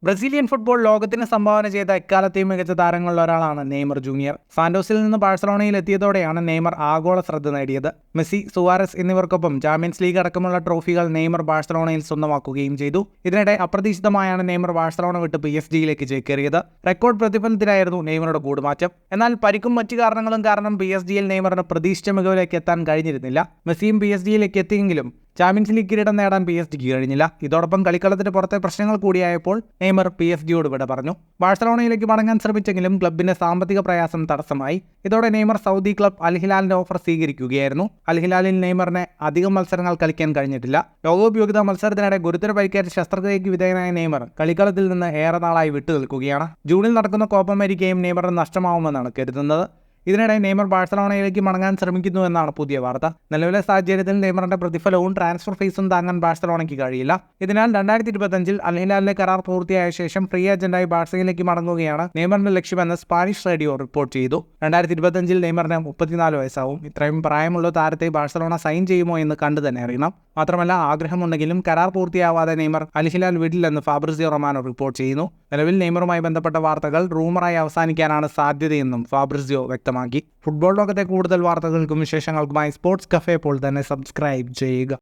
Brazilian football ലോകത്തിന് സംഭാവന ചെയ്ത എക്കാലത്തെയും മികച്ച താരങ്ങളിൽ ഒരാളാണ് നെയ്മർ ജൂനിയർ. സാന്റോസിൽ നിന്ന് ബാഴ്സലോണയിൽ എത്തിയതോടെയാണ് നെയ്മർ ആഗോള ശ്രദ്ധ നേടിയത്. മെസ്സി, സുവാരസ് എന്നിവർക്കൊപ്പം ചാമ്പ്യൻസ് ലീഗ് അടക്കമുള്ള ട്രോഫികൾ നെയ്മർ ബാഴ്സലോണയിൽ സ്വന്തമാക്കുകയും ചെയ്തു. ഇതിനിടെ അപ്രതീക്ഷിതമായാണ് നെയ്മർ ബാഴ്സലോണ വിട്ട് PSG ചേക്കേറിയത്. റെക്കോർഡ് പ്രതിഫലത്തിലായിരുന്നു നെയ്മറുടെ കൂടുമാറ്റം. എന്നാൽ പരിക്കും മറ്റു കാരണങ്ങളും കാരണം PSG നെയ്മറിന് പ്രതീക്ഷിച്ച മികവിലേക്ക് എത്താൻ കഴിഞ്ഞിരുന്നില്ല. മെസ്സിയും PSG എത്തിയെങ്കിലും ചാമ്പ്യൻസ് ലീഗ് കിരീടം നേടാൻ PSG കഴിഞ്ഞില്ല. ഇതോടൊപ്പം കളിക്കളത്തിന് പുറത്തെ പ്രശ്നങ്ങൾ കൂടിയായപ്പോൾ നെയ്മർ PSG വിട പറഞ്ഞു. ബാഴ്സലോണയിലേക്ക് മടങ്ങാൻ ശ്രമിച്ചെങ്കിലും ക്ലബിന്റെ സാമ്പത്തിക പ്രയാസം തടസ്സമായി. ഇതോടെ നെയ്മർ സൗദി ക്ലബ് അൽ ഹിലാലിന്റെ ഓഫർ സ്വീകരിക്കുകയായിരുന്നു. അൽ ഹിലാലിൽ നെയ്മറിന് അധികം മത്സരങ്ങൾ കളിക്കാൻ കഴിഞ്ഞിട്ടില്ല. ലോകകപ്പ് യോഗ്യതാ മത്സരത്തിനിടെ ഗുരുതര പരിക്കേറ്റ ശസ്ത്രക്രിയയ്ക്ക് വിധേയനായ നെയ്മർ കളിക്കളത്തിൽ നിന്ന് ഏറെ നാളായി വിട്ടുനിൽക്കുകയാണ്. ജൂണിൽ നടക്കുന്ന കോപ്പ അമേരിക്കയും നെയ്മറിന് നഷ്ടമാവുമെന്നാണ് കരുതുന്നത്. ഇതിനിടെ നെയ്മർ ബാഴ്സലോണയിലേക്ക് മടങ്ങാൻ ശ്രമിക്കുന്നുവെന്നാണ് പുതിയ വാർത്ത. നിലവിലെ സാഹചര്യത്തിൽ നെയ്മറിന്റെ പ്രതിഫലവും ട്രാൻസ്ഫർ ഫീസും താങ്ങാൻ ബാഴ്സലോണയ്ക്ക് കഴിയില്ല. ഇതിനാൽ 2025 അൽ ഹിലാലിലെ കരാർ പൂർത്തിയായ ശേഷം ഫ്രീ ഏജന്റായി ബാഴ്സയിലേക്ക് മടങ്ങുകയാണ് നെയ്മറിന്റെ ലക്ഷ്യമെന്ന് സ്പാനിഷ് റേഡിയോ റിപ്പോർട്ട് ചെയ്തു. 2025 നെയ്മറിന് 34 വയസ്സാവും. ഇത്രയും പ്രായമുള്ള താരത്തെ ബാഴ്സലോണ സൈൻ ചെയ്യുമോ എന്ന് കണ്ടു തന്നെ അറിയണം. മാത്രമല്ല, ആഗ്രഹമുണ്ടെങ്കിലും കരാർ പൂർത്തിയാവാതെ നെയ്മർ അൽ ഹിലാൽ വിടില്ലെന്ന് ഫാബ്രിസിയോ റൊമാനോ റിപ്പോർട്ട് ചെയ്യുന്നു. നിലവിൽ നെയ്മറുമായി ബന്ധപ്പെട്ട വാർത്തകൾ റൂമറായി അവസാനിക്കാനാണ് സാധ്യതയെന്നും ഫാബ്രിസിയോ വ്യക്തമാക്കി. ഫുട്ബോൾ ലോകത്തെ കൂടുതൽ വാർത്തകൾക്കും വിശേഷങ്ങൾക്കുമായി സ്പോർട്സ് കഫേ ഇപ്പോൾ തന്നെ സബ്സ്ക്രൈബ് ചെയ്യുക.